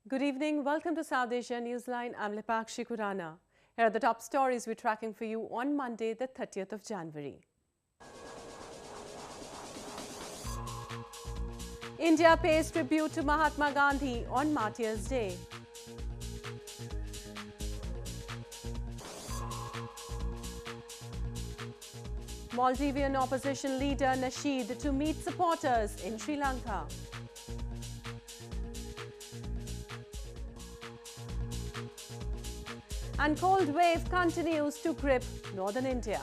Good evening. Welcome to South Asia Newsline. I'm Lipakshi Kurana. Here are the top stories we're tracking for you on Monday, the 30th of January. India pays tribute to Mahatma Gandhi on Martyr's Day. Maldivian opposition leader Nasheed to meet supporters in Sri Lanka. And cold wave continues to grip northern India.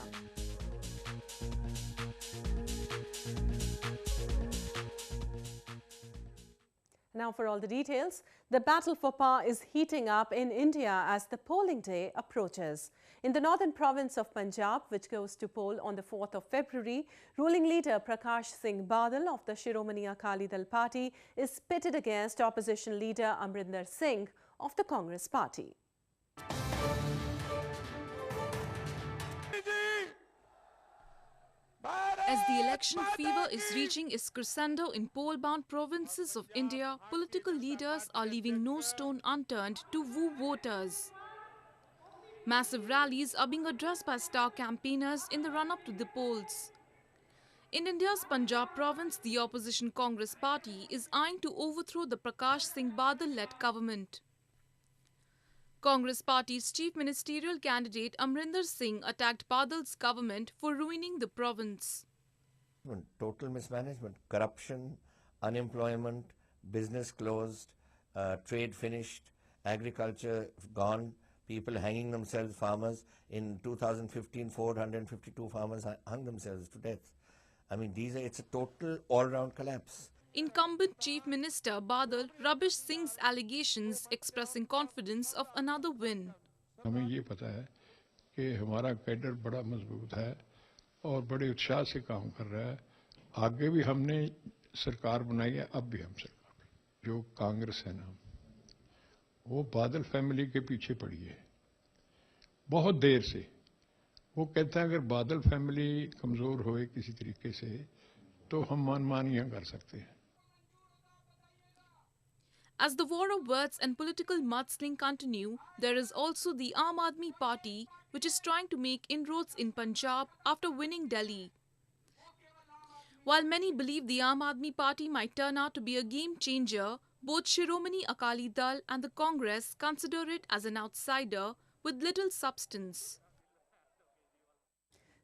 Now for all the details, the battle for power is heating up in India as the polling day approaches. In the northern province of Punjab, which goes to poll on the 4th of February, ruling leader Prakash Singh Badal of the Shiromani Akali Dal party is pitted against opposition leader Amrinder Singh of the Congress party. As the election fever is reaching its crescendo in poll-bound provinces of India, political leaders are leaving no stone unturned to woo voters. Massive rallies are being addressed by star campaigners in the run-up to the polls. In India's Punjab province, the opposition Congress party is eyeing to overthrow the Prakash Singh Badal-led government. Congress party's chief ministerial candidate Amrinder Singh attacked Badal's government for ruining the province. Total mismanagement, corruption, unemployment, business closed, trade finished, agriculture gone, people hanging themselves, farmers. In 2015, 452 farmers hung themselves to death. I mean, it's a total all-round collapse. Incumbent Chief Minister Badal rubbished Singh's allegations, expressing confidence of another win. हमें ये पता है कि हमारा cadre बड़ा मजबूत है और बड़े उत्साह से काम कर रहा है. आगे भी हमने सरकार बनाई है, अब भी हम सरकार. जो कांग्रेस है ना, वो बादल फैमिली के पीछे पड़ी है बहुत देर से. वो कहता है अगर बादल फैमिली कमजोर होए किसी तरीके से तो हम मनमानियां कर सकते हैं. As the war of words and political mudslinging continue, there is also the Aam Aadmi Party, which is trying to make inroads in Punjab after winning Delhi. While many believe the Aam Aadmi Party might turn out to be a game changer, both Shiromani Akali Dal and the Congress consider it as an outsider with little substance.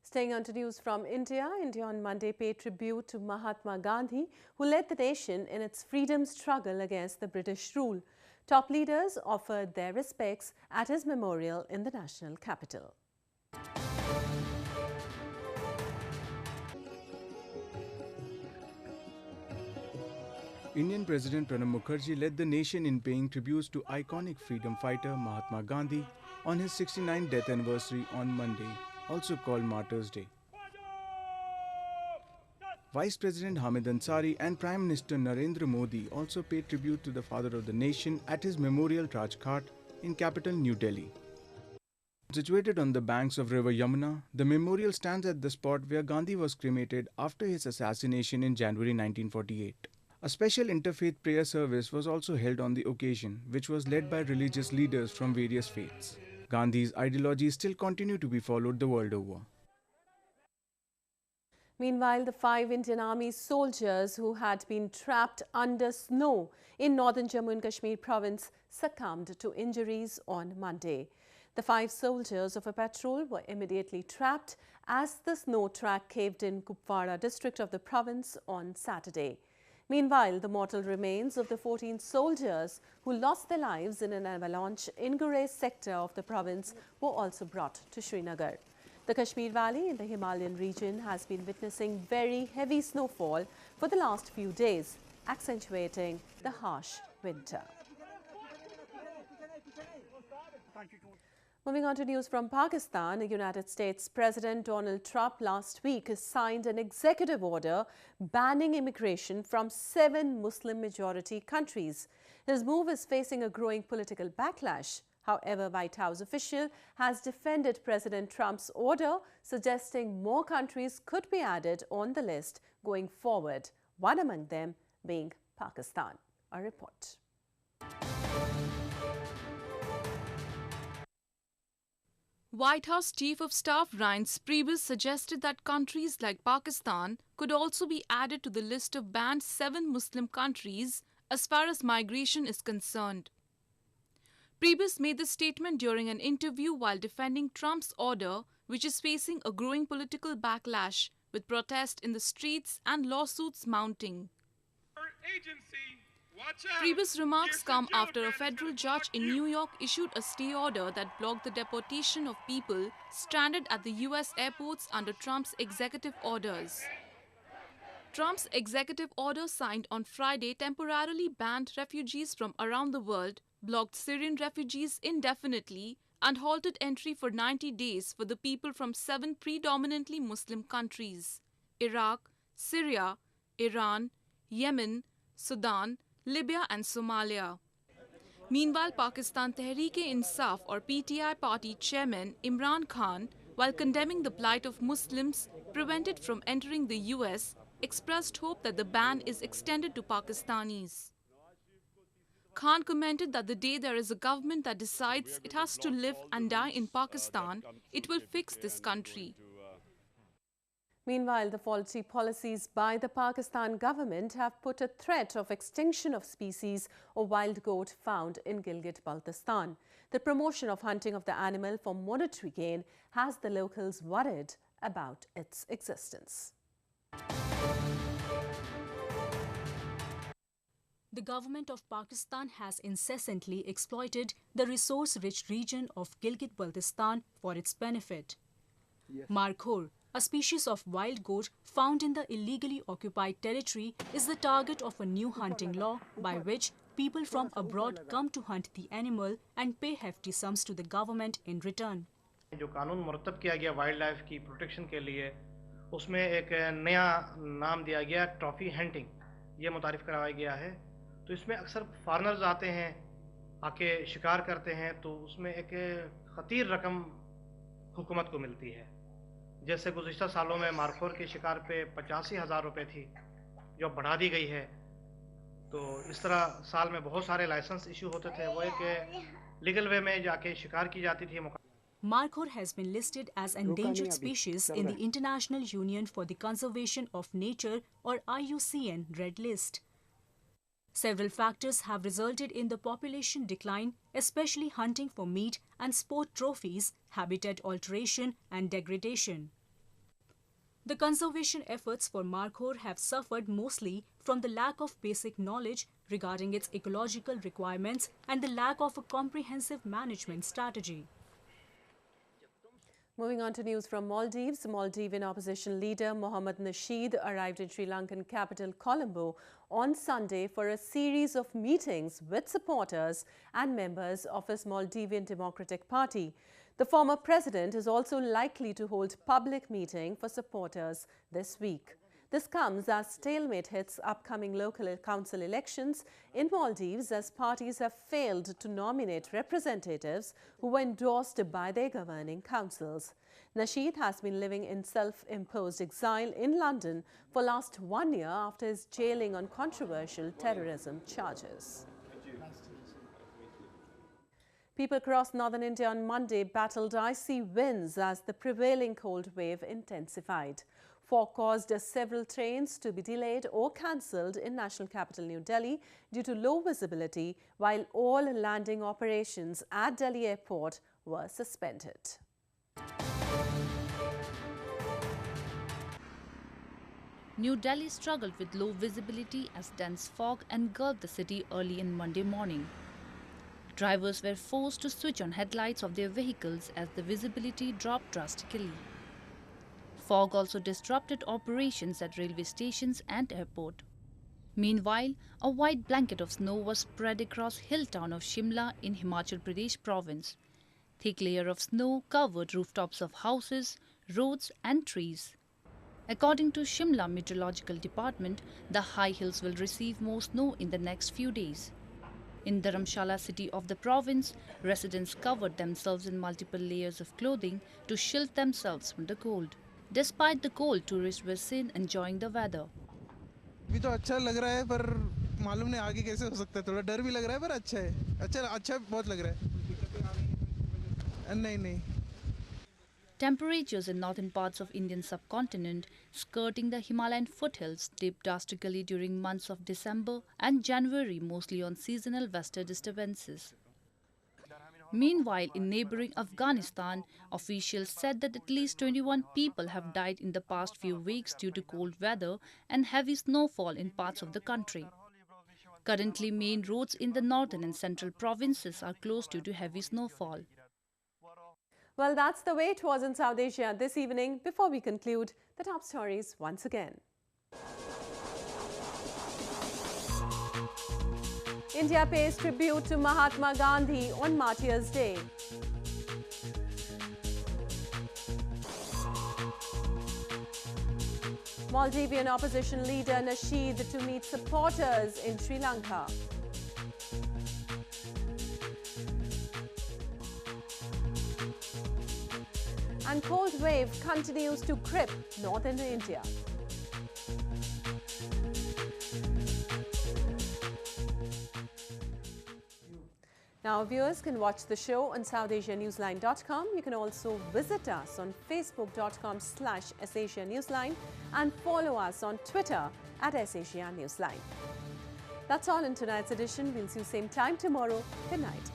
Staying on to news from India, India on Monday paid tribute to Mahatma Gandhi, who led the nation in its freedom struggle against the British rule. Top leaders offered their respects at his memorial in the national capital. Indian President Pranab Mukherjee led the nation in paying tributes to iconic freedom fighter Mahatma Gandhi on his 69th death anniversary on Monday, also called Martyr's Day. Vice President Hamid Ansari and Prime Minister Narendra Modi also paid tribute to the father of the nation at his memorial Rajghat in capital New Delhi. Situated on the banks of river Yamuna, the memorial stands at the spot where Gandhi was cremated after his assassination in January 1948. A special interfaith prayer service was also held on the occasion, which was led by religious leaders from various faiths. Gandhi's ideologies still continue to be followed the world over. Meanwhile, the 5 Indian Army soldiers who had been trapped under snow in northern Jammu and Kashmir province succumbed to injuries on Monday. The 5 soldiers of a patrol were immediately trapped as the snow track caved in Kupwara district of the province on Saturday. Meanwhile, the mortal remains of the 14 soldiers who lost their lives in an avalanche in Gurez sector of the province were also brought to Srinagar. The Kashmir Valley in the Himalayan region has been witnessing very heavy snowfall for the last few days, accentuating the harsh winter. Moving on to news from Pakistan, the United States President Donald Trump last week signed an executive order banning immigration from 7 Muslim-majority countries. His move is facing a growing political backlash. However, White House official has defended President Trump's order, suggesting more countries could be added on the list going forward, one among them being Pakistan. A report. White House Chief of Staff Reince Priebus suggested that countries like Pakistan could also be added to the list of banned 7 Muslim countries as far as migration is concerned. Priebus made this statement during an interview while defending Trump's order, which is facing a growing political backlash, with protests in the streets and lawsuits mounting. Priebus' remarks come after a federal judge in New York issued a stay order that blocked the deportation of people stranded at the US airports under Trump's executive orders. Trump's executive order signed on Friday temporarily banned refugees from around the world, blocked Syrian refugees indefinitely, and halted entry for 90 days for the people from 7 predominantly Muslim countries: Iraq, Syria, Iran, Yemen, Sudan, Libya and Somalia. Meanwhile, Pakistan Tehreek-e-Insaf or PTI party chairman Imran Khan, while condemning the plight of Muslims prevented from entering the US, expressed hope that the ban is extended to Pakistanis. Khan commented that the day there is a government that decides it has to live and die in Pakistan, it will fix this country. Meanwhile, the faulty policies by the Pakistan government have put a threat of extinction of species of wild goat found in Gilgit-Baltistan. The promotion of hunting of the animal for monetary gain has the locals worried about its existence. The government of Pakistan has incessantly exploited the resource-rich region of Gilgit-Baltistan for its benefit. Markhor, a species of wild goat found in the illegally occupied territory, is the target of a new hunting law by which people from abroad come to hunt the animal and pay hefty sums to the government in return. जो कानून मुरतब किया गया wild life की protection के लिए, उसमें एक नया नाम दिया गया ट्रॉफी हंटिंग, ये मुतारिफ कराया गया है। तो इसमें अक्सर फॉरेनर्स आते हैं, आके शिकार करते हैं, तो उसमें एक खतीर रकम हुकूमत को मिलती है। जैसे गुज़िश्ता सालों में मारखोर के शिकार पे 85,000 रुपये थी, जो बढ़ा दी गई है। तो इस तरह साल में बहुत सारे लाइसेंस इशू होते थे, वो एक लीगल वे में जाके शिकार की जाती थी। Markhor has been listed as endangered species in the International Union for the Conservation of Nature or IUCN Red List. Several factors have resulted in the population decline, especially hunting for meat and sport trophies, habitat alteration and degradation. The conservation efforts for Markhor have suffered mostly from the lack of basic knowledge regarding its ecological requirements and the lack of a comprehensive management strategy. Moving on to news from Maldives, Maldivian opposition leader Mohammad Nasheed arrived in Sri Lankan capital Colombo on Sunday for a series of meetings with supporters and members of his Maldivian Democratic Party. The former president is also likely to hold public meeting for supporters this week. This comes as stalemate hits upcoming local council elections in Maldives as parties have failed to nominate representatives who were endorsed by their governing councils. Nasheed has been living in self-imposed exile in London for last 1 year after his jailing on controversial terrorism charges. People across northern India on Monday battled icy winds as the prevailing cold wave intensified. Fog caused several trains to be delayed or cancelled in national capital New Delhi due to low visibility, while all landing operations at Delhi airport were suspended. New Delhi struggled with low visibility as dense fog engulfed the city early in Monday morning. Drivers were forced to switch on headlights of their vehicles as the visibility dropped drastically. Fog also disrupted operations at railway stations and airport. Meanwhile, a white blanket of snow was spread across hill town of Shimla in Himachal Pradesh province. Thick layer of snow covered rooftops of houses, roads and trees. According to Shimla Meteorological Department, the high hills will receive more snow in the next few days. In Dharamshala city of the province, residents covered themselves in multiple layers of clothing to shield themselves from the cold. Despite the cold, tourists were seen enjoying the weather. अभी तो अच्छा लग रहा है पर मालूम नहीं आगे कैसे हो सकता है, थोड़ा डर भी लग रहा है पर अच्छा है, अच्छा बहुत लग रहा है। नहीं Temperatures in northern parts of Indian subcontinent, skirting the Himalayan foothills, dip drastically during months of December and January, mostly on seasonal western disturbances. Meanwhile, in neighboring Afghanistan, officials said that at least 21 people have died in the past few weeks due to cold weather and heavy snowfall in parts of the country. Currently, main roads in the northern and central provinces are closed due to heavy snowfall. Well, that's the way it was in South Asia this evening. Before we conclude, the top stories once again. India pays tribute to Mahatma Gandhi on Martyr's Day. Maldivian opposition leader Nasheed to meet supporters in Sri Lanka. And cold wave continues to grip northern India. Now, viewers can watch the show on SouthAsiaNewsline.com. You can also visit us on Facebook.com/SAsiaNewsline and follow us on Twitter @SAsiaNewsline. That's all in tonight's edition. We'll see you same time tomorrow. Good night.